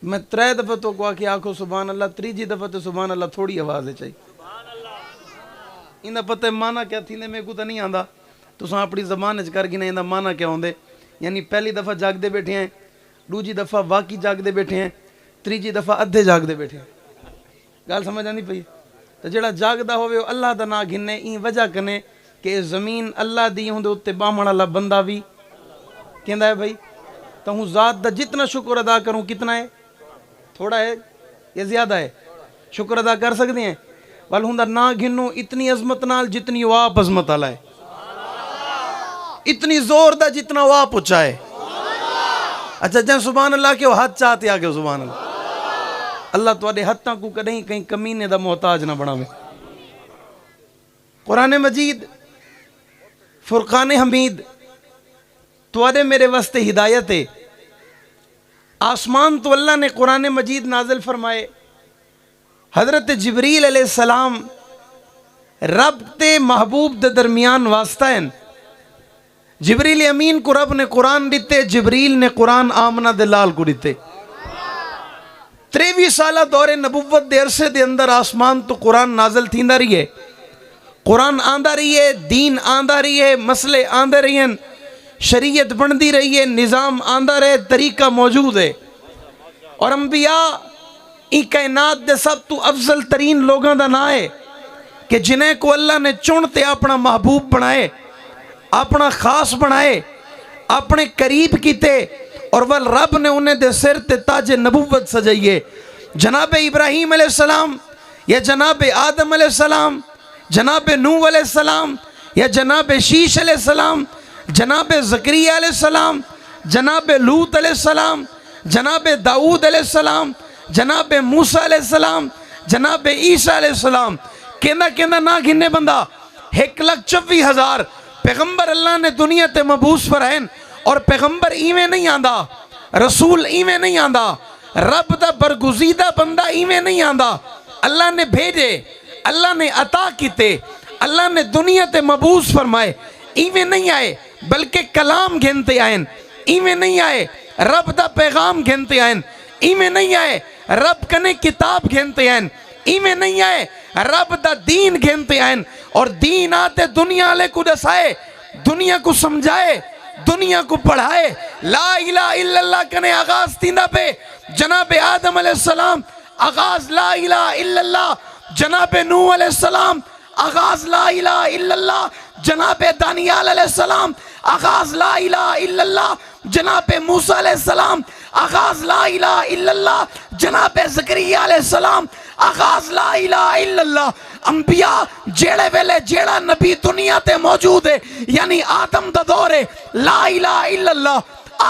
میں 3 دفعہ تو کو آکے آکھو سبحان اللہ، تریجی دفعہ تو سبحان اللہ تھوڑی آواز ہے چاہیے. انہا پتہ مانا کیا تھی میں کو تا نہیں آندا تو ساں اپنی زبان اچ کر گی نہیں مانا کیا ہوندے. یعنی پہلی دفعہ جاگ دے بیٹھے ہیں، دوجی دفعہ واقعی جاگ دے بیٹھے ہیں، تریجی دفعہ ادھے جاگ دے بیٹھے ہیں. گال سمجھ آندی پئی؟ تو جڑا جاگدا ہوئے اللہ دا نا گھنے این وجہ کنے کہ زمین اللہ دی ہوندے اتے بامن اللہ بندہ بھی کہندا ہے بھائی. تو ہوں ذات دا جتنا شکر ادا کروں کتنا ہے؟ تھوڑا ہے یا زیادہ ہے؟ شکر ادا کر سکتے ہیں؟ وال ہوں دا نا گھنو اتنی عظمت نال جتنی وہ آپ عظمت والا ہے، اتنی زور دا جتنا وہ آپ اچھا ہے. اچھا جہاں سبحان اللہ کے وہ ہاتھ چاہتے آگے سبحان اللہ. اللہ تو آدھے ہتھاں کو کہیں کہیں کمینے دا محتاج نہ بڑھا میں. قرآن مجید فرقان حمید تو آدھے میرے واسطے ہدایت ہے. آسمان تو اللہ نے قرآن مجید نازل فرمائے، حضرت جبریل علیہ السلام رب تے محبوب دے درمیان واسطہ ہیں. جبریل امین کو رب نے قرآن دیتے، جبریل نے قرآن آمنہ دلال کو دیتے. 23 سالہ دور نبوت دے عرصے دے اندر آسمان تو قرآن نازل تھیندا رہی ہے، قرآن آندہ رہی ہے، دین آندہ رہی ہے، مسئلے آندہ رہی ہیں، شریعت بندی رہی ہے، نظام آندہ رہے، طریقہ موجود ہے. اور انبیاء ای کائنات دے سب تو افضل ترین لوگاں دا نا ہے کہ جنہیں کو اللہ نے چنتے اپنا محبوب بنائے، اپنا خاص بنائے، اپنے قریب کیتے اور ول رب نے انہیں دے سر تے تاج نبوت سجائیے. جناب ابراہیم علیہ السلام یا جناب آدم علیہ السلام، جناب نوح علیہ السلام یا جناب شیش علیہ السلام، جناب زکریہ علیہ السلام، جناب لوط علیہ السلام، جناب داؤد علیہ السلام، جناب موسیٰ علیہ السلام، جناب عیسیٰ علیہ السلام، کہندہ نا گھنے بندہ 1,24,000 پیغمبر اللہ نے دنیا تے مبعوث فرائن. اور پیغمبر ایویں نہیں آندہ، رسول ایویں نہیں آندہ، رب دا برگزیدہ بندہ ایویں نہیں آندہ. اللہ نے بھیجے، اللہ نے عطا کیتے، اللہ نے دنیا تے مبعوث فرمائے. ایویں نہیں آئے بلکہ کلام گھنتے آئیں، ایویں نہیں آئے رب دا پیغام گھنتے آئیں، ایویں نہیں آئے رب کنے کتاب گھنتے آئیں، ایویں نہیں آئے رب دا دین گھنتے آئیں. اور دین آتے دنیا لے کو دسائے، دنیا کو سمجھائے، دنیا کو پڑھائے. لا الہ الا اللہ کنے آغاز تیندہ پہ جناب آدم علیہ السلام، آغاز لا الہ الا اللہ. جناب نوح علیہ السلام، آغاز لا الہ الا اللہ. جناب دانیال علیہ السلام، آغاز لا الہ الا اللہ. جناب موسیٰ علیہ السلام، آغاز لا الہ الا اللہ. جناب زکریہ علیہ السلام، آغاز لا الہ الا اللہ. انبیاء جیڑے ویلے جیڑا نبی دنیا تے موجود ہے، یعنی آدم دا دور ہے، لا الہ الا اللہ.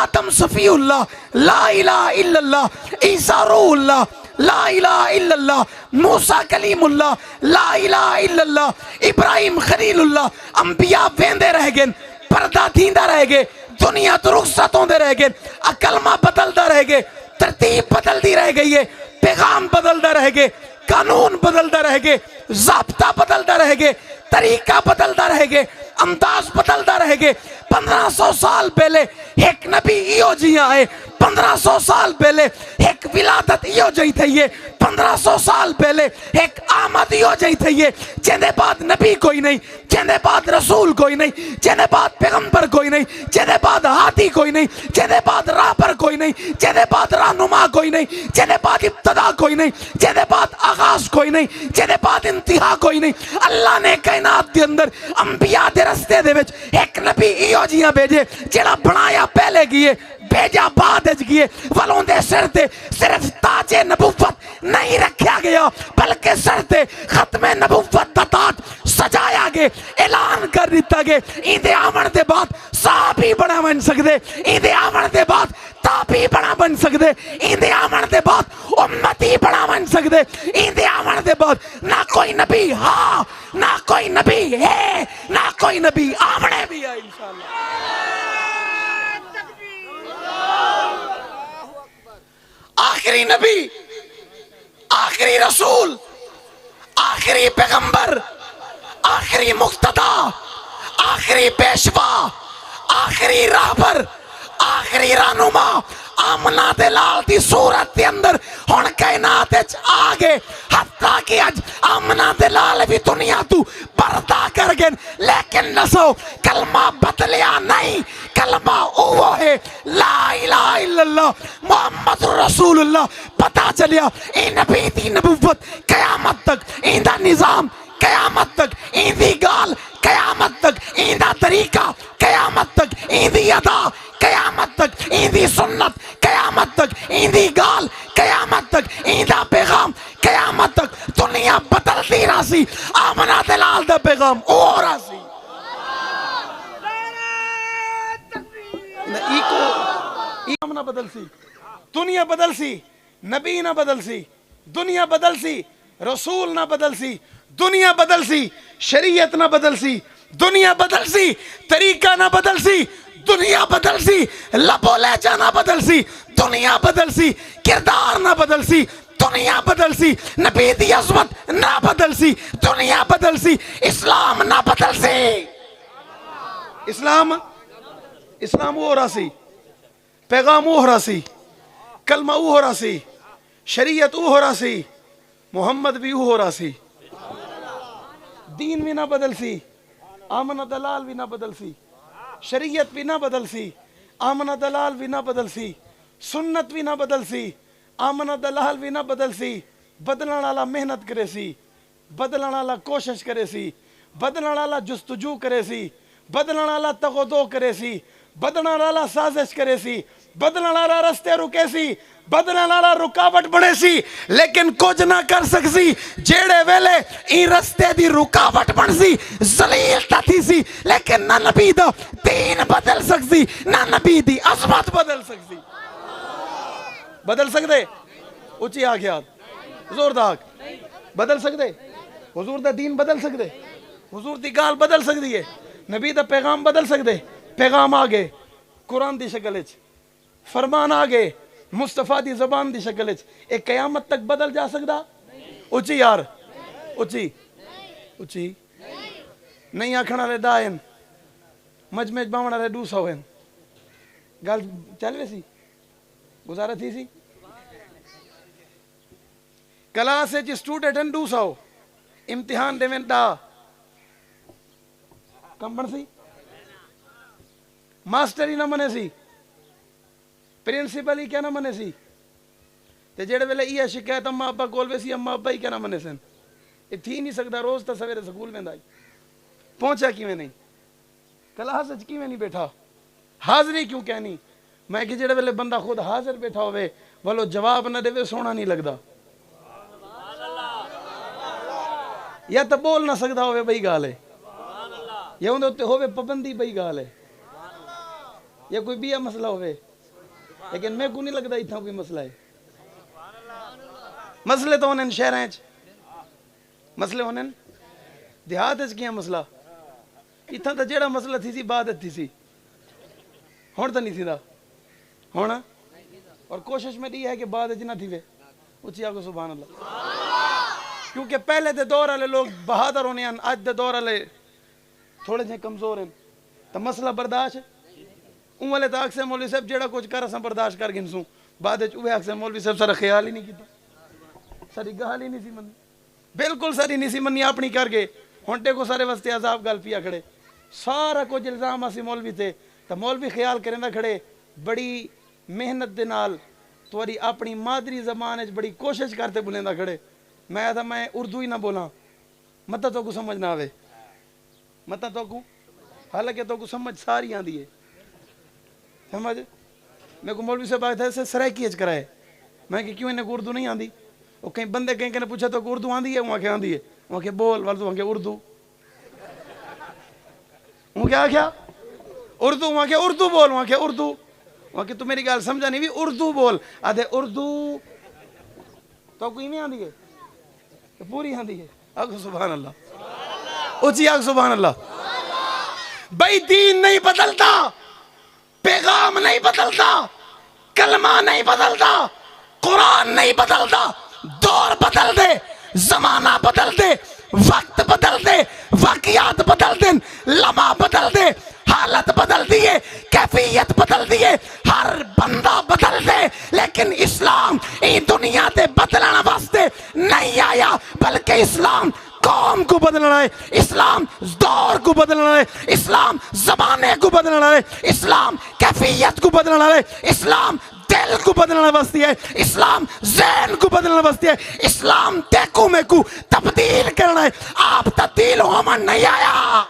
آدم صفی اللہ، لا الہ الا اللہ. عیسیٰ روح اللہ، لا الہ الا اللہ. موسیٰ کلیم اللہ، لا الہ الا اللہ. ابراہیم خلیل اللہ. انبیاء ویندے رہ گئے، پردہ تھیندہ رہ گئے، دنیا تو رخصت ہوندے رہ گئے، کلمہ بدلدہ رہ گئے، ترتیب بدل دی رہ گئی ہے، پیغام بدلدہ رہ گئے، قانون بدلدہ رہ گئے، ضابطہ بدلدہ رہ گئے، طریقہ بدلدہ رہ گئے، انداز بدلدہ رہ گئے. 1500 سال پہلے ایک نبی ایو جی آئے، 1500 سال پہلے ایک ولادت ایو جی تھئی ہے، 1500 سال پہلے ایک آمد ایو جی تھئی ہے. جندے بعد نبی کوئی نہیں، جندے بعد رسول کوئی نہیں، جندے بعد پیغمبر کوئی نہیں، جندے بعد ہادی کوئی نہیں، جندے بعد راہبر کوئی نہیں، جندے بعد رہنما کوئی نہیں، جندے بعد ابتدا کوئی نہیں، جندے بعد آغاز کوئی نہیں، جندے بعد انتہا کوئی نہیں. اللہ نے کائنات دے اندر انبیاء دے رستے دے وچ ایک نبی ایو جیاں بھیجے جڑا بنایا پہلے گئے، بھیجا بعد اج گئے. ولوں دے سر تے صرف تاج نبوت نہیں رکھیا گیا بلکہ سر تے ختم نبوت دا تاج سجایا گئے. اعلان کر دیتا گئے این دے آمن دے بعد صحابی بنا بن سکدے، این دے آمن دے بعد تابعی بنا بن سکدے، این دے آمن دے بعد امتی بنا بن سکدے، این دے آمن دے بعد نہ کوئی نبی ہاں نہ کوئی نبی ہے نہ کوئی نبی آمنے بھی ہے انشاءاللہ. آخری نبی، آخری رسول، آخری پیغمبر، آخری مقتدا، آخری پیشوا، آخری راہبر، آخری رہنما، آمنہ دے لال دی صورت دے اندر ہن کائنات وچ آ گئے حتیٰ کہ اج آمنہ دے لال بھی دنیا تو پردہ کر گئے لیکن نسو کلمہ بدلیا نہیں کلمہ اوہ ہے لا الہ الا اللہ محمد رسول اللہ پتہ چلیا اے نبی دی نبوت قیامت تک ایندہ نظام قیامت تک ایندی گال قیامت تک ایندہ طریقہ قیامت تک ایندی ادا قیامت تک ایندی سنت قیامت تک ایندی گال قیامت تک ایندہ پیغام قیامت تک دنیا بدلتی راسی آمنہ دلال دا پیغام او راسی آمنہ بدل سی دنیا بدل سی نبی نہ بدل سی دنیا بدل سی رسول نہ بدل سی دنیا بدل سی شریعت نہ بدل سی دنیا بدل سی طریقہ نہ بدل سی دنیا بدل سی لب و لہجہ نہ بدل سی دنیا بدل سی کردار نہ بدل سی دنیا بدل سی نبی دی عظمت نہ بدل سی دنیا بدل سی اسلام نہ بدل سی اسلام وہ ہو رہا سی پیغام وہ ہو رہا سی کلمہ وہ ہو رہا سی شریعت وہ ہو رہا سی محمد بھی وہ ہو رہا سی دین بھی نہ بدل سی آمنہ دلال بھی نہ بدل سی شریعت بھی نہ بدل سی آمنہ دلال بھی نہ بدل سی سنت بھی نہ بدل سی آمنہ دلال بھی نہ بدل سی بدلن والا محنت کرے سی بدلن والا کوشش کرے سی بدلن والا جستجو کرے سی بدلن والا تغدو کرے سی بدلن والا سازش کرے سی بدلن والا رستے رکے سی بدلن والا رکاوٹ بڑے سی لیکن کچھ نہ کر سکسی جیڑے ویلے این رستے دی رکاوٹ بن سی ذلیل تا تھی سی لیکن نہ نبی دا دین بدل سکسی نہ نبی دی عظمت بدل سکسی بدل سکتے اچھی آگیات حضور داک بدل سکتے حضور دا دین بدل سکتے حضور دی گال بدل سکتی ہے نبی دا پیغام بدل سکتے پیغام آگے قرآن دی شکل اچھ فرمان آگے مصطفیٰ دی زبان دی شکل اچھ ایک قیامت تک بدل جا سکتا اچھی یار اچھی نہیں آکھنا رہے دائن مجمج باونا رہے دوسا ہوئن گال چلوے سی گزارہ تھی سی کلاس ہے جی سٹوڈنٹ دوسا ہو امتحان دے میں دا کم بن سی ماسٹر ہی نہ منے سی پرنسپل ہی کیا نہ منے سی تے جڑے ویلے یہ شکایت اماں ابا کول ویسی اماں ابا ہی کیا نہ منے سن یہ تھی نہیں سکتا روز تا سویرے سکول میں دائی پہنچا کیوں نہیں کلاس اچ کیوں نہیں بیٹھا حاضری کیوں کہنی میں کہ جڑے ویلے بندہ خود حاضر بیٹھا ہوئے والو جواب نہ دے وے سونا نہیں لگدا یا تو بول نہ سکتا ہوئے بھئی گال ہے یا اندھے ہوتے ہوئے پابندی بھئی گال ہے یا کوئی بھی مسئلہ ہوئے لیکن میں کو نہیں لگتا اتنا کوئی مسئلہ ہے مسئلے تو انہیں شہر ہیں مسئلے انہیں دیہات ہے کیا مسئلہ اتنا تا جیڑا مسئلہ تھی سی عبادت تھی سی ہون تا نہیں سی دا ہونا اور کوشش میں دی ہے کہ بعد جنہ تھی وے اچھی آگو سبحان اللہ کیونکہ پہلے دے دور والے لوگ بہادر ہونے ہیں آج دے دور والے تھوڑے سے کمزور ہیں تو مسئلہ برداشت ہے ان والے تو اکثر مولوی صاحب جیڑا کچھ کر اساں برداشت کر گنسوں بعد اوہ اکثر مولوی صاحب سارا خیال ہی نہیں کیتا ساری گال ہی نہیں سی منی بالکل ساری نہیں سی منی اپنی کر گئے ہونٹے کو سارے واسطے عذاب گال پیا کھڑے سارا کچھ الزام اسی مولوی تھے تو مولوی خیال کریں دا کھڑے بڑی محنت دے نال تواری اپنی مادری زبان وچ بڑی کوشش کرتے بولیں دا کھڑے میں تھا میں اردو ہی نہ بولاں متا تو کو سمجھ نہ آوے متا تو کو حالانکہ تو کو سمجھ ساری آندی ہے سمجھ میں کو مولوی سے بات ہے سے سرائکی اچ کرائے میں کہ کیوں انہیں کو اردو نہیں آندی وہ کہیں بندے کہیں کہ نے پوچھا تو اردو آندی ہے وہاں کہ آندی ہے وہاں کہ بول والدو وہاں کہ اردو وہاں کیا کیا اردو وہاں کہ اردو بول وہاں کہ اردو وہاں کہ تو میری گال سمجھا نہیں بھی اردو بول آدھے اردو تو کوئی نہیں آندی ہے پوری آندی ہے آگو سبحان اللہ اچھی آگو سبحان اللہ بھائی دین نہیں بدلتا پیغام نہیں بدلتا کلمہ نہیں بدلتا قرآن نہیں بدلتا دور بدل دے زمانہ بدل دے وقت بدل دے واقعات بدل دے لمحہ بدل دے حالت بدل دیے, کیفیت بدل دیے, ہر بندہ بدل دے, لیکن اسلام ای دنیا دے بدلن واسطے نہیں آیا, بلکہ اسلام قوم کو بدلنا ہے, اسلام دور کو بدلنا ہے, اسلام زمانے کو بدلنا ہے, اسلام کیفیت کو بدلنا ہے, اسلام دل کو بدلنا واسطے ہے, اسلام ذہن کو بدلنا واسطے ہے, اسلام دیکھو میں کو تبدیل کرنا ہے. آپ تبدیل ہومن نہیں آیا,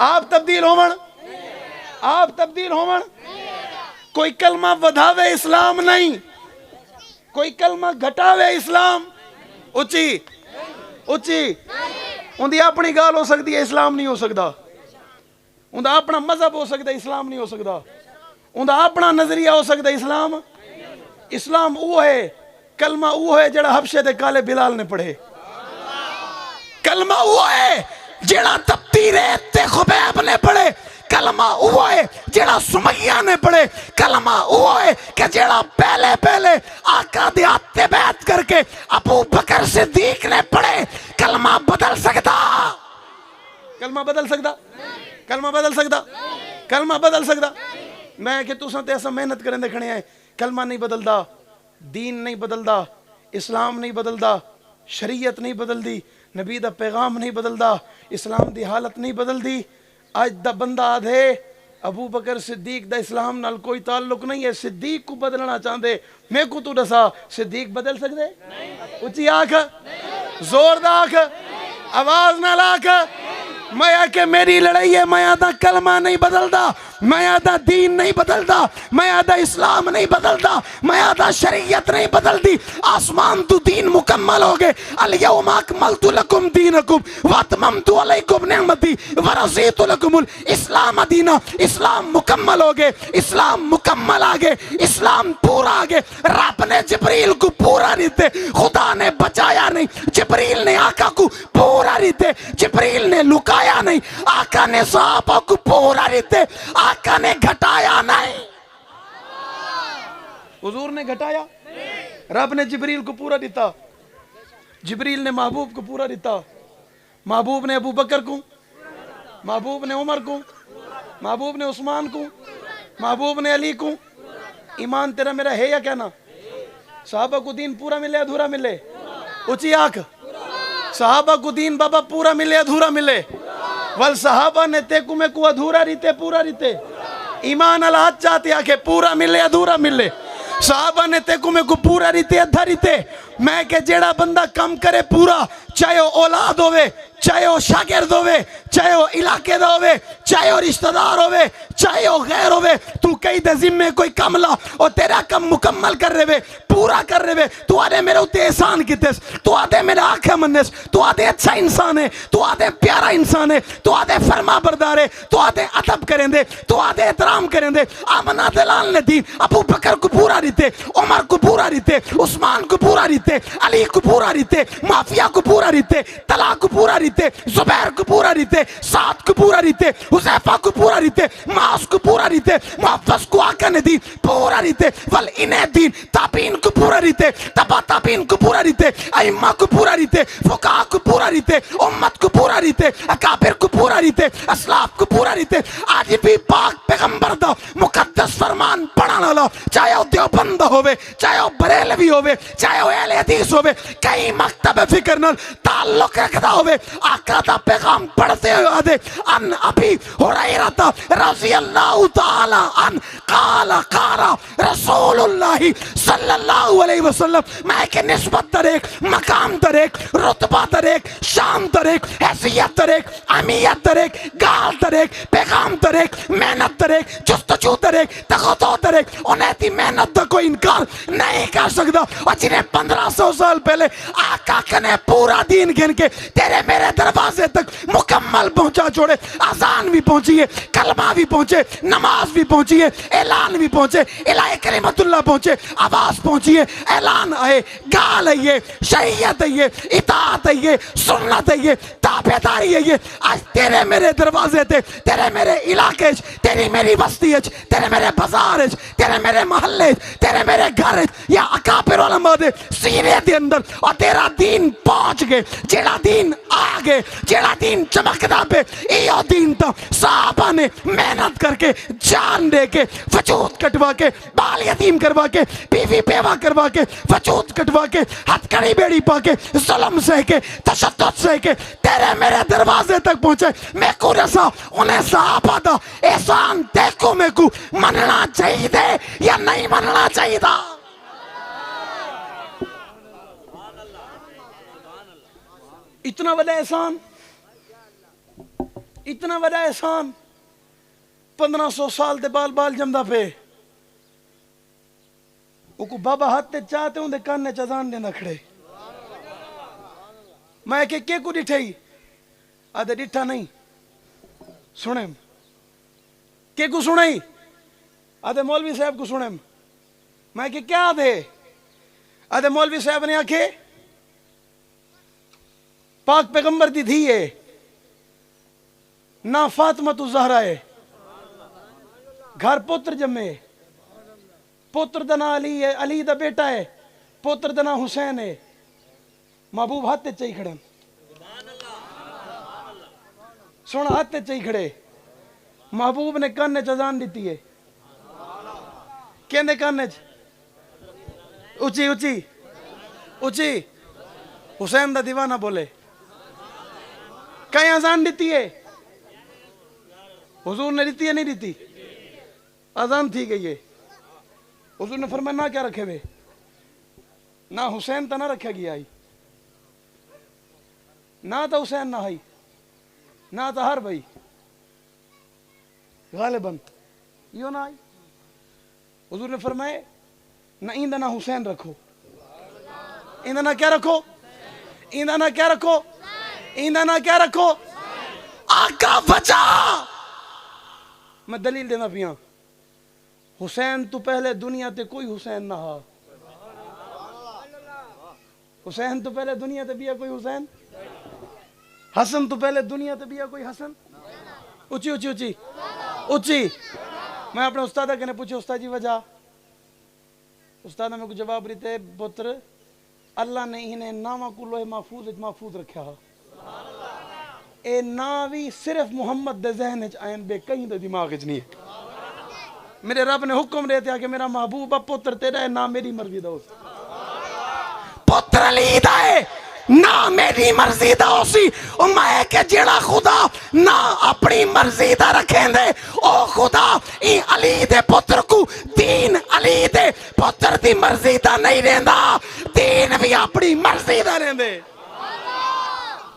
آپ تبدیل ہومن, آپ تبدیل ہومن. کوئی کلمہ ودھاوے اسلام نہیں, کوئی کلمہ گھٹاوے اسلام. اچھی اچھی اندھی اپنی گال ہو سکتی ہے, اسلام نہیں ہو سکتا. اندھا اپنا مذہب ہو سکتا ہے, اسلام نہیں ہو سکتا. اندھا اپنا نظریہ ہو سکتا ہے, اسلام. اسلام وہ ہے, کلمہ وہ ہے جڑا حبشے دے کالے بلال نے پڑھے. کلمہ وہ ہے جڑا تبتی ریت تے خبیب نے پڑھے. کلمہ وہ ہے جڑا سمیہ نے پڑھے. کلمہ وہ ہے کہ جڑا پہلے پہلے آقا دے ہاتھ بیعت کر کے ابو بکر صدیق نے پڑھے. کلمہ بدل سکتا, کلمہ بدل سکتا, کلمہ بدل سکتا, کلمہ بدل سکتا. میں کہ تُساں تے ایسا محنت کریں دے کھڑے ہیں, کلمہ نہیں بدلدا, دین نہیں بدلدا, اسلام نہیں بدلدا, شریعت نہیں بدلدی, نبی دا پیغام نہیں بدلدا, اسلام دی حالت نہیں بدلدی. آج دا بندہ آدھے ابو بکر صدیق دا اسلام نال کوئی تعلق نہیں ہے, صدیق کو بدلنا چاہتے. میں کو تو دسا صدیق بدل سکتے؟ اچھی آنکھ, زور دا آنکھ, آواز نہ لاکھ. میں کہ میری لڑائی ہے, میں آدھا کلمہ نہیں بدلدا, میں آدھا دین نہیں بدلدا, میں آدھا اسلام نہیں بدلدا, میں آدھا شریعت نہیں بدلدی. آسمان تو دین مکمل ہو گئے. الیوم اکملت لکم دینکم واتممت علیکم نعمتی ورضیت لکم الاسلام دینا. اسلام مکمل ہو گئے, اسلام مکمل آگے, اسلام پورا آگے. رب نے جبریل کو پورا ریتے, خدا نے بچایا نہیں. جبریل نے آقا کو پورا ریتے, جبریل نے لکایا نہیں. آقا نے صحابہ کو پورا ریتے, آقا نے گھٹایا نہیں. حضور نے گھٹایا, رب نے جبریل کو پورا دیتا, جبریل نے محبوب کو پورا دیتا. محبوب نے ابو بکر کو, محبوب نے عمر کو, محبوب نے عثمان کو, محبوب نے علی کو. ایمان تیرا میرا ہے یا کہنا؟ صحابہ کو دین پورا ملے ادھورا ملے؟ اچھی آنکھ. صحابہ کو دین بابا پورا ملے ادھورا ملے؟ والصحابہ نے تیکو میں کو ادھورا ریتے پورا ریتے. ایمان اللہ چاہتے ہیں کہ پورا ملے ادھورا ملے. صحابہ نے تیکو میں کو پورا ریتے ادھا ریتے. میں کہ جیڑا بندہ کم کرے پورا, چاہے وہ اولاد ہوئے, چاہے وہ شاگرد ہوئے, چاہے وہ علاقے دا ہوئے, چاہے وہ رشتہ دار ہوئے, چاہے وہ غیر ہوئے, تو کئی دے ذمے کوئی کم لا اور تیرا کم مکمل کر رہے, پورا کر رہے. تو آدھے میرے ہوتے احسان کیتس, تو آدھے میرے آنکھیں منس, تو آدھے اچھا انسان ہے, تو آدھے پیارا انسان ہے, تو آدھے فرما بردار ہے, تو آدھے ادب کریں دے, تو آدھے احترام کریں دے. آمنہ دلال نے دین ابو بکر کو پورا ریتے, عمر کو پورا ریتے, عثمان کو پورا ریتے, علی کو پورا ریتے, معافیہ کو پورا ریتے, طلحہ کو پورا ریتے, زبیر کو پورا ریتے, سعد کو پورا ریتے, حذیفہ کو پورا ریتے, معاذ کو پورا ریتے, محفظ کو آقا نے دین پورا ریتے, والانہیں دین تابعین کو پورا ریتے, تبا تابعین کو پورا ریتے, ائمہ کو پورا ریتے, فقہاء کو پورا ریتے, امت کو پورا ریتے, اکابر کو پورا ریتے, اسلاف کو پورا ریتے. آج بھی پاک پیغمبر دا مقدس فرمان پڑھانا لا, چاہے وہ دیوبند ہوئے, چاہے وہ بریلوی ہوئے, چاہے وہ اہل حدیث ہوئے, کئی مکتب فکر نال تعلق رکھتا ہوئے, آقا دا پیغام پڑھتے ہوئے آدھے ان ابی ہریرہ رضی اللہ تعالی عنہ قال قال رسول اللہ صلی اللہ علیہ وسلم. میں کہ نسبت در ایک, مقام در ایک, رتبہ در ایک, شان در ایک, حیثیت در ایک, اہمیت در ایک, گال در ایک, پیغام در ایک, محنت در ایک, جستجو در ایک, تقاضا در ایک. انہیں تھی محنت دا کوئی انکار نہیں کر سکتا. اور جنہیں 1500 سال پہلے آقا کنے پورا دین گن کے تیرے میرے دروازے تک مکمل پہنچا چھوڑے. اذان بھی پہنچی ہے, کلمہ بھی پہنچے, نماز بھی پہنچی ہے, اعلان بھی پہنچے, الہ کلمت اللہ پہنچے, آواز پہنچی ہے, اعلان آئے, گال ہے یہ, شریعت ہے یہ, اطاعت ہے یہ, سنت ہے یہ, تابعداری ہے یہ. آج تیرے میرے دروازے تے, تیرے میرے علاقے, تیری میری بستی, تیرے میرے بازار, تیرے میرے محلے, تیرے میرے گھر یا اکابر علماء دے سینے دے اندر اور تیرا دین پہنچ گئے. جیڑا دین آ گئے جیڑا دین چمکدا پہ ایو دین تا صحابہ نے محنت کر کے جان دے کے وجود کٹوا کے بال یتیم کروا کے بیوی بیوہ کروا کے وجود کٹوا کے ہتھ کڑی بیڑی پا کے ظلم سہ کے تشدد سہ کے تیرے میرے دروازے تک پہنچے میں کو رسا انہیں صحابہ دا احسان دیکھو میں کو مننا چاہیے دے یا نہیں مننا چاہیے دا اتنا بڑا احسان اتنا بڑا احسان 1500 سال دے بال بال جمدہ پہ وہ کو بابا ہاتھ تے چاہتے ہوں دے کاننے چزان دینا کھڑے میں کہ کو ڈٹھائی آدھے ڈٹھا نہیں سنیں کو سنیں آدھے مولوی صاحب کو سنیں میں کہ کیا آدھے مولوی صاحب نے آکھے پاک پیغمبر دی دھی ہے نہ فاطمہ تو زہرا ہے گھر پوتر جمے پوتر دنا علی ہے علی دا بیٹا ہے پوتر دنا حسین ہے محبوب ہاتھ چاہی کھڑے سونا ہاتھ چاہی کھڑے محبوب نے کاننے چزان دیتی ہے کہنے کاننے اچھی اچھی اچھی حسین دا دیوانہ بولے کہیں آزان دیتی ہے حضور نے دیتی ہے نہیں دیتی آزان تھی گئی ہے حضور نے فرمایا نہ کیا رکھے ہوئے نہ حسین تا نہ رکھا گیا آئی نہ تا حسین نہ آئی نہ تا ہر بھائی غالباً یوں نہ آئی حضور نے فرمائے نہ ایندہ نہ حسین رکھو ایندہ نہ کیا رکھو ایندہ نہ کیا رکھو ایندہ نہ کیا رکھو آقا بچا میں دلیل دینا پیاں حسین تو پہلے دنیا تے کوئی حسین نہ ہا حسین تو پہلے دنیا تے بیا کوئی حسین حسن تو پہلے دنیا تے بیا کوئی حسن اچھی اچھی اچھی اچھی میں اپنے استادہ کہنے پوچھے استاد جی وجہ استادہ میں کو جواب رہتے پتر اللہ نے انہیں نامہ کو لوہ محفوظ رکھا اے ناوی صرف محمد دے ذہن آئین بے کہیں دے دماغ نہیں ہے میرے رب نے حکم دیتے کہ میرا محبوب پتر تیرا ہے نہ میری مرضی دا ہوسی پتر علی دا ہے نہ میری مرضی دا ہوسی او میں کہ جیڑا خدا نہ اپنی مرضی دا رکھیں دے او خدا ای علی دے پتر کو دین علی دے پتر دی مرضی دا نہیں رہندا دین بھی اپنی مرضی دا رہندے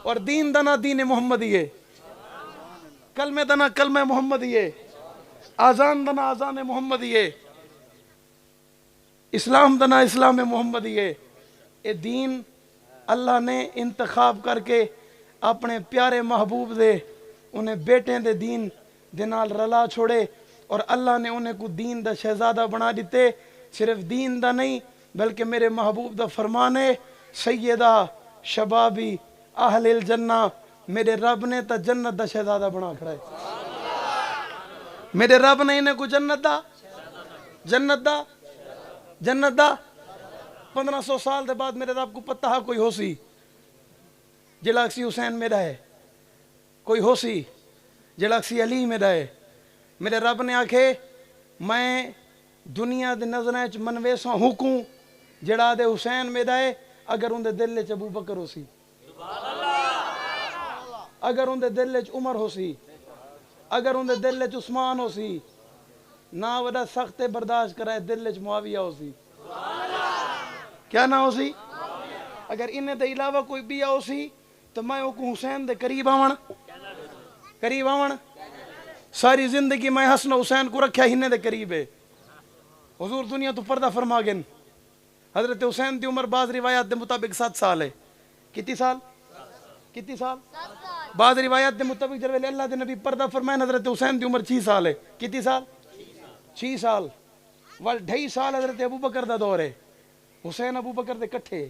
اور دین دنا دین محمدی ہے کلمہ دنا کلمہ محمدی ہے آزان دنا آزان محمدی ہے اسلام دنا اسلام محمدی ہے اے دین اللہ نے انتخاب کر کے اپنے پیارے محبوب دے انہیں بیٹیں دے دین دنال رلا چھوڑے اور اللہ نے انہیں کو دین دا شہزادہ بنا دیتے صرف دین دا نہیں بلکہ میرے محبوب دا فرمان ہے سیدہ شبابی اہل الجنہ میرے رب نے تا جنت دا شہزادہ بنا کھڑا ہے میرے رب نے انہیں کو جنت دا جنت دا 1500 سال دے بعد میرے رب کو پتہ ہے کوئی ہو سی جلاکسی حسین میرا ہے کوئی ہو سی جلاکسی علی میرا ہے میرے رب نے آکھے میں دنیا دے نظریں چ منویساں حکم جڑا دے حسین میرا ہے اگر ان دے دل چ ابو بکر ہو سی اگر ان دے دل چ عمر ہو سی اگر ان دے دل چ عثمان ہو سی نہ وڈا سخت برداشت کرائے دل چ معاویہ ہو سی کیا نہ ہو سی اگر انہیں دے علاوہ کوئی بیا ہو سی تو میں کو حسین دے قریب آون ساری زندگی میں حسن حسین کو رکھا ہی دے قریب ہے حضور دنیا تو پردہ فرما گن حضرت حسین دی عمر بعض روایات دے مطابق 7 سال ہے کتنی سال بعض روایات دے مطابق جب اللہ دے نبی پردہ فرمائے حضرت حسین دی عمر 6 سال ہے کتنی سال 6 سال وال 2.5 سال حضرت ابو بکر دا دور ہے حسین ابو بکر دے کٹھے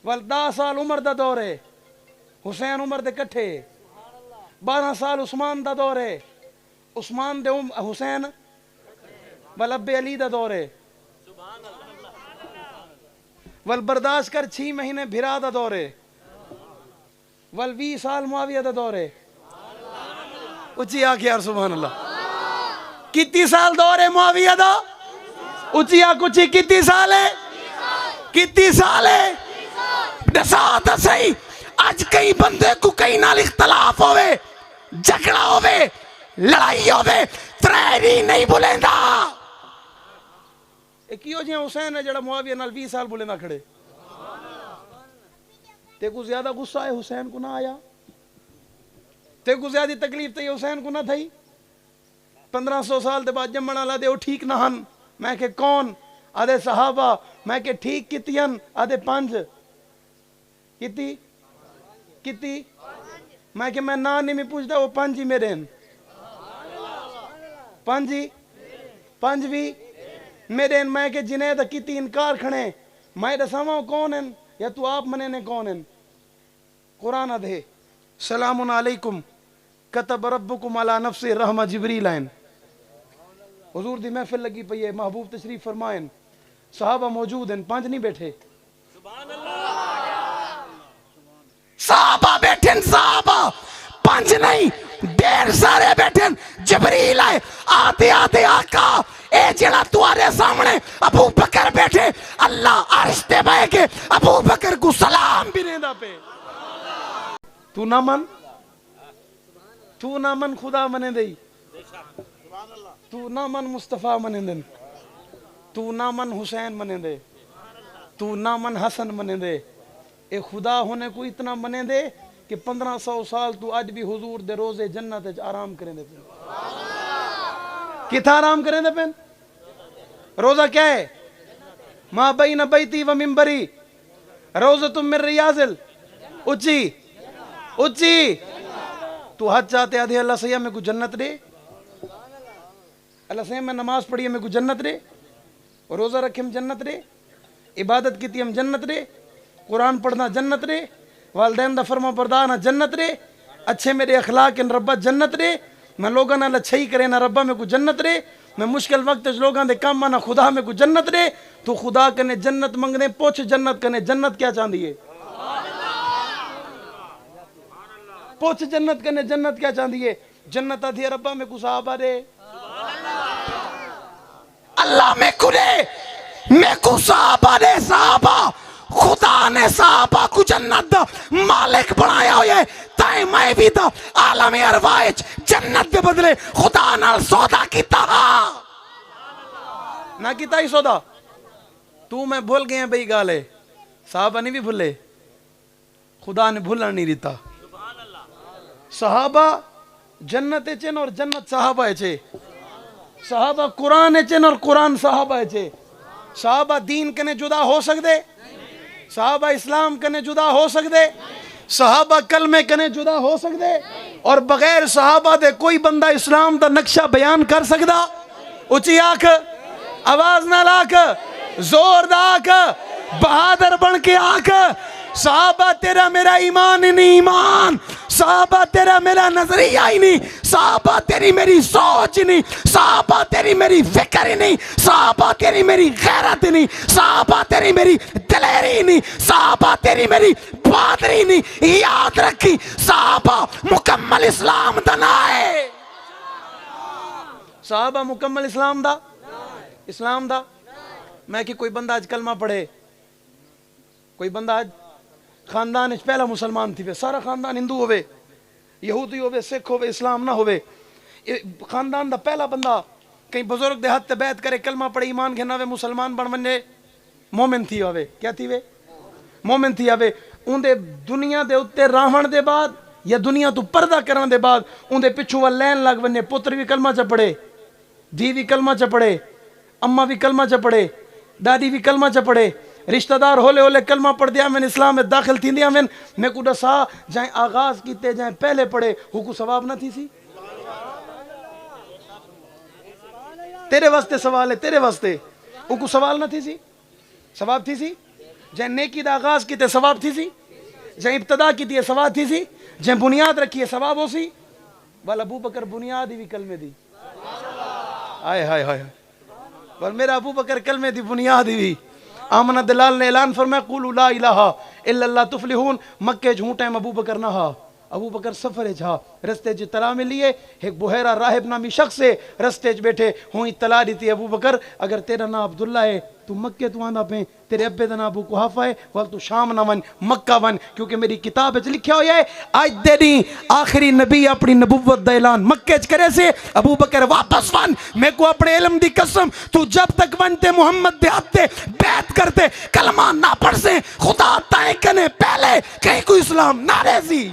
وال 10 سال عمر دا دور ہے حسین عمر دے کٹھے 12 سال عثمان دا دور ہے عثمان دے حسین وال ابے علی دا دور ہے وال برداشت کر 6 مہینے بھرا دا دور ہے ول 20 سال معاویہ دا دور ہے. اچھی آنکھ یار سبحان اللہ. کتنی سال دور ہے معاویہ دا؟ اچھی آنکھ اچھی کتنی سال ہے؟ کتنی سال ہے؟ دسا دسائی. آج کئی بندے کو کئی نال اختلاف ہوئے, جھگڑا ہوئے, لڑائی ہوئے, تریری نہیں بولیں دا. ایک ہو جہاں حسین ہے جڑا معاویہ نال 20 سال بولیں دا کھڑے. تے کو زیادہ غصہ ہے حسین کو نہ آیا؟ تے کو زیادہ تکلیف تے حسین کو نہ تھئی؟ 1500 سال دے بعد جمعنا لا دے او ٹھیک نہ ہن. میں کہ کون؟ آدھے صحابہ. میں کہ ٹھیک کتی ہن؟ آدھے 5. کتی؟ کتی؟ میں کہ میں نہ نہیں میں پوچھتا وہ 5 ہی میرے ہیں. 5 ہی 5 بھی میرے ہیں. میں کہ جنہیں دا کتی انکار کھڑے میں دساما کون ہیں یا تو آپ منے نے کون ہیں؟ قرآن دے سلام علیکم کتب ربکم علی نفس رحمہ جبریل آئین. حضور دی محفل لگی پئی ہے, محبوب تشریف فرمائیں, صحابہ موجود ہیں, 5 نہیں بیٹھے. صحابہ بیٹھیں, صحابہ 5 نہیں ڈیر سارے بیٹھیں. جبریل آئے آتے آتے آقا اے جڑا تمہارے سامنے ابو بکر بیٹھے اللہ عرش تے بہ کے ابو بکر کو سلام بھی نہیں دا پہ. تو نہ من, تو نہ من خدا منے دئی, تو نہ من مصطفیٰ منے دن, تو نہ من حسین منے دے, تو نہ من حسن منے دے. اے خدا ہونے کو اتنا منے دے کہ 1500 سال تو آج بھی حضور دے روزے جنت آرام کریں دے پین. کتھا آرام کریں دے پین؟ روزہ کیا ہے؟ ما بین بیتی و منبری روزۃ من ریاض اچھی اچھی. تو حج چاہتے آدھے اللہ سیاح میں کو جنت دے, اللہ سیاح میں نماز پڑھی میں کو جنت دے, روزہ رکھے ہم جنت دے, عبادت کی ہم جنت دے, قرآن پڑھنا جنت دے, والدین دا فرما بردارنا جنت دے, اچھے میرے اخلاق ان ربہ جنت دے, میں لوگاں نہ اچھائی کرے نہ ربہ میں کو جنت دے, میں مشکل وقت لوگاں دے کام نہ خدا میں کو جنت دے. تو خدا کنے جنت منگنے پوچھ جنت کنے جنت کیا چاندی ہے؟ پوچھ جنت کنے جنت کیا چاندی ہے؟ جنت آدھی ربہ میں کو صحابہ دے, اللہ میں کنے میں کو صحابہ دے. صحابہ خدا نے صحابہ کو جنت دا مالک بنایا ہوئے تائیں میں بھی دا عالم ارواح جنت دے بدلے خدا نال سودا کیتا. نہ کیتا ہی سودا. تو میں بھول گئے ہیں بھئی گالے, صحابہ نہیں بھی بھولے, خدا نے بھولنا نہیں دیتا. صحابہ جنت چن اور جنت صحابہ چے, صحابہ قرآن چن اور قرآن صحابہ چے. صحابہ دین کنے جدا ہو سکتے؟ صحابہ اسلام کنے جدا ہو سکتے؟ صحابہ کلمے کنے جدا ہو سکتے؟ اور بغیر صحابہ دے کوئی بندہ اسلام دا نقشہ بیان کر سکتا؟ اچھی آنکھ, آواز نہ لاکھ, زور دا آنکھ, بہادر بن کے آنکھ. صحابہ تیرا میرا ایمان ہی نہیں ایمان, صحابہ تیرا میرا نظریہ ہی نہیں, صحابہ تیری میری سوچ ہی نہیں, صحابہ تیری میری فکر ہی نہیں, صحابہ تیری میری غیرت ہی نہیں, صحابہ تیری میری دلیری ہی نہیں, صحابہ تیری میری بہادری نہیں. یاد رکھی صحابہ مکمل اسلام دا نہ ہے. صحابہ مکمل اسلام دا, اسلام دا. میں کہ کوئی بندہ آج کلمہ پڑھے, کوئی بندہ آج خاندان اچ پہلا مسلمان تھی, سارا خاندان ہندو ہوئے, یہودی ہوئے, سکھ ہوئے, اسلام نہ ہوئے, خاندان دا پہلا بندہ کہیں بزرگ دے ہاتھ تے بیعت کرے, کلمہ پڑھے, ایمان گھنا ہوئے, مسلمان بن بنے, مومن تھی ہوئے. کیا تھی ہوئے؟ مومن تھی ہوئے. ان دے دنیا دے اتے راہن دے بعد یا دنیا تو پردہ کرن دے بعد ان دے پچھو وہ لین لگ بنے, پتر بھی کلمہ چ پڑھے, دھی بھی کلمہ چ پڑھے, اماں بھی کلمہ چ پڑھے, دادی بھی کلمہ چ پڑھے, رشتہ دار ہولے ہولے کلمہ پڑھ دیا میں اسلام میں داخل تھی دیا میں کو دسا جائیں آغاز کیتے جائیں پہلے پڑھے ہو کو ثواب نہ تھی سی. تیرے واسطے سوال ہے, تیرے واسطے ہو کو سوال نہ تھی سی, ثواب تھی سی. جائیں نیکی دا آغاز کیتے ثواب تھی سی, جائیں ابتدا کیتے ثواب تھی سی, جائیں بنیاد رکھی ہے ثواب ہو سی. والا ابو بکر بنیاد ہی بھی کلمے دی, آئے ہائے ہائے, پر میرا ابو بکر کلمے دی بنیاد ہی بھی. آمنہ دلال نے اعلان فرمایا قولوا لا الہ الا اللہ تفلحون. مکے جھوٹ ہے ابو بکر نہ ہا. ابو بکر سفر جھا رستے چ اطلاع ملی ہے ایک بحیرہ راہب نامی شخص ہے رستے چ بیٹھے ہوں اطلاع دیتی ابو بکر اگر تیرا نام عبداللہ ہے تو مکے تو آندا پہ تیرے ابے دا نام ابو قحافہ ہے ول تو شام نہ ون مکہ ون کیونکہ میری کتاب وچ لکھیا ہویا ہے اج دے دی آخری نبی اپنی نبوت دا اعلان مکے چ کرے سے. ابو بکر واپس ون میں کو اپنے علم دی قسم تو جب تک ونتے محمد دے ہاتھ تے بیعت کرتے کلمہ نہ پڑھ سے خدا تائیں کنے پہلے کہیں کوئی اسلام نہ رہی.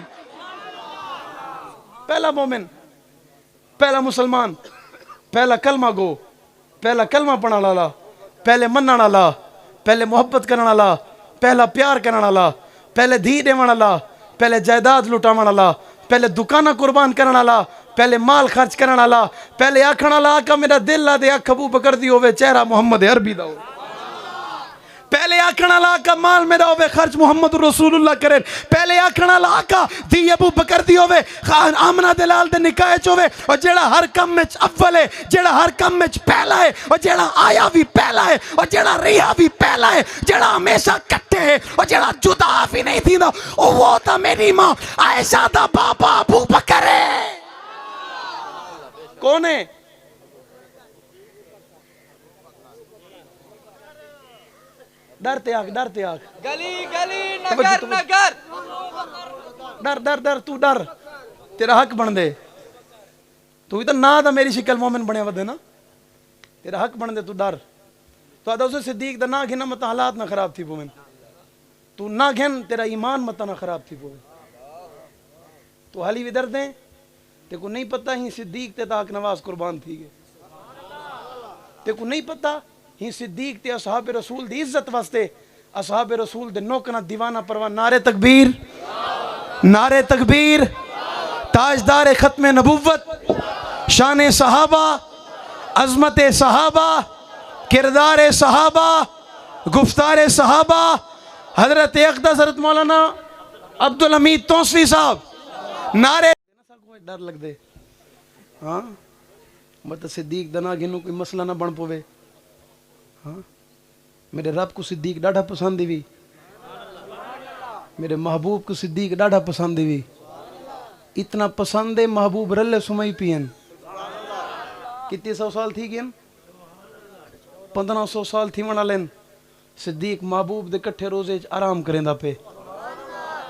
پہلا مومن پہلا مسلمان پہلا کلمہ گو پہلا کلمہ پڑھنا والا پہلے مننا والا پہلے محبت کرنا والا پہلا پیار کرنا والا پہلے دھی دیوان والا پہلے جائیداد لٹاون والا پہلے دکانہ قربان کرنا والا پہلے مال خرچ کرنا والا پہلے آکھنا والا آقا میرا دل لا دے اکھ ابو بکر دی ہوے چہرہ محمد عربی دا ہو. پہلے آکھنا لاکا مال میرا ہوئے خرچ محمد رسول اللہ کریں. پہلے آکھنا لاکا دی ابو بکر دی ہوئے آمنہ دلال دے نکاح چوے اور جیڑا ہر کم میں اول ہے جیڑا ہر کم میں پہلا ہے اور جیڑا آیا بھی پہلا ہے اور جیڑا رہا بھی پہلا ہے جیڑا ہمیشہ کٹے ہے اور جیڑا جدا بھی نہیں تھی نا وہ تا میری ماں عائشہ دا بابا ابو بکر ہے. کون ہے؟ ڈرتے آگ ڈرتے آگ گلی گلی نگر نگر ڈر ڈر ڈر تو ڈر تیرا حق بن دے تو بھی تو نہ دا میری شکل مومن بنے ودے نا تیرا حق بن دے تو ڈر تو آدھا اسے صدیق دا نہ گھنا مت حالات نہ خراب تھی پومن تو نہ گھن تیرا ایمان مت نہ خراب تھی پومن تو حالی بھی در دیں تے کو نہیں پتہ ہی صدیق تے تاک نواز قربان تھی گئے تے کو نہیں پتہ ہی صدیق تے اصحاب رسول دی عزت واسطے اصحاب رسول دے نوکنا دیوانہ پروان نعرے تکبیر نعرے تکبیر تاجدار ختم نبوت شان صحابہ عظمت صحابہ کردار صحابہ گفتار صحابہ حضرت اقدس حضرت مولانا عبدالحمید توسوی صاحب نعرے ڈر لگ دے ہاں مت صدیق دنا گنو کوئی مسئلہ نہ بن پوے ہاں میرے رب کو صدیق ڈاڑھا پسند بھی میرے محبوب کو صدیق ڈاڑھا پسند بھی اتنا پسند ہے محبوب رلے سمائی پین کتنی 100 سال تھی گئن 1500 سال تھی ونا لین صدیق محبوب دے کٹھے روزے آرام کریں دا پہ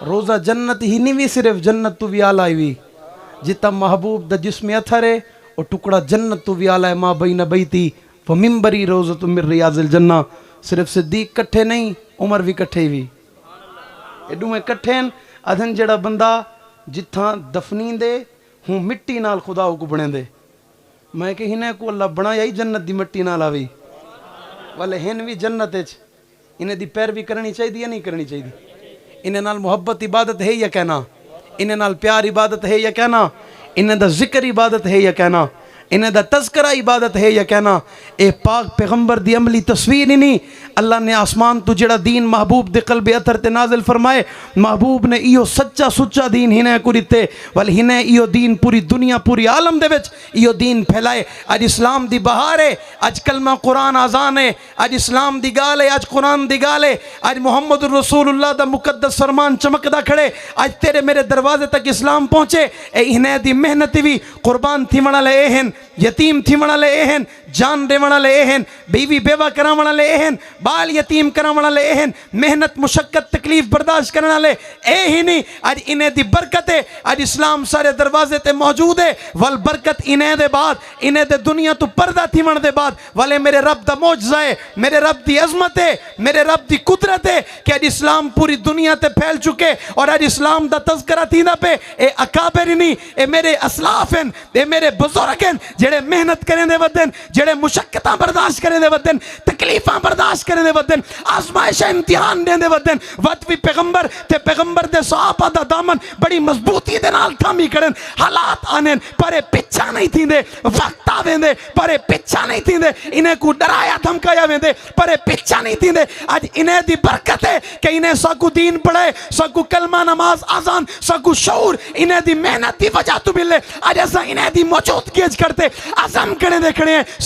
روزہ جنت ہی نہیں بھی صرف جنت تو بھی آلائی بھی جتا محبوب دا جسم اتھر ہے اور ٹکڑا جنت تو بھی آلائی ماں بین بیتی فمنبری روزت من ریاض الجنہ صرف صدیق کٹھے نہیں عمر بھی کٹھے بھی ایڈو میں کٹھے ہیں ادھن جڑا بندہ جتھاں دفنین دے ہوں مٹی نال خدا کو بنے دے میں کہ ہنے کو اللہ بنا یہی جنت دی مٹی نال آوی والے ہن بھی جنت ہے انہیں دی پیر بھی کرنی چاہیے یا نہیں کرنی چاہیے انہیں نال محبت عبادت ہے یا کہنا انہیں نال پیار عبادت ہے یا کہنا انہیں دا ذکر عبادت ہے یا کہنا انہیں دا تذکرہ عبادت ہے یا کہنا اے پاک پیغمبر دی عملی تصویر ہی نہیں اللہ نے آسمان تو جڑا دین محبوب دے قلب اتھر تے نازل فرمائے محبوب نے ایو سچا سچا دین ہنے کو دیتے ولی ہنے ایو دین پوری دنیا پوری عالم دے وچ ایو دین پھیلائے اج اسلام دی بہار ہے اج کلمہ قرآن آزان ہے اج اسلام دی گال ہے اج قرآن دی گال ہے اج محمد رسول اللہ دا مقدس فرمان چمکدا کھڑے اج تیرے میرے دروازے تک اسلام پہنچے اے ہنے دی محنت بھی قربان تھی منا لے اہن یتیم تھی منا لے اہن جان دے منا لے اہن بیوی بیوہ کرا منا لے اہن بال یتیم کرا منا لے اہن محنت مشقت تکلیف برداشت کرنا لے اے ہی نہیں آج انہیں دی برکت ہے آج اسلام سارے دروازے تے موجود ہے والبرکت انہیں دے بعد انہیں دے دنیا تو پردہ تھی من دے بعد والے میرے رب دا معجزہ ہے میرے رب دی عظمت ہے میرے رب دی قدرت ہے کہ آج اسلام پوری دنیا تے پھیل چکے اور آج اسلام دا تذکرہ تھی دا پہ اے اکابر نہیں اے میرے اسلاف ہیں اے میرے بزرگ ہیں جڑے محنت کریں دے ودن جڑے مشقتاں برداشت کریں دے ودن تکلیفاں برداشت کریں دے ودن آزمائش امتحان دیں دے ودن وقت بھی پیغمبر تے پیغمبر دے صحابہ دا دامن بڑی مضبوطی دے نال تھامی کرن حالات آنین پرے پچھا نہیں تھی دے وقت آویں دے پرے پچھا نہیں تھی دے انہیں کو ڈرایا دھمکایا ویں دے پرے پچھا نہیں تھی دے آج انہیں دی برکت ہے کہ انہیں ساکو دین پڑھے ساکو کلمہ نماز آزان ساکو شعور انہیں دی محنت دی وجہ تو ملے آج ایسا انہیں دی موجود کیج کرتے عظم کرنے دے کھڑے ہیں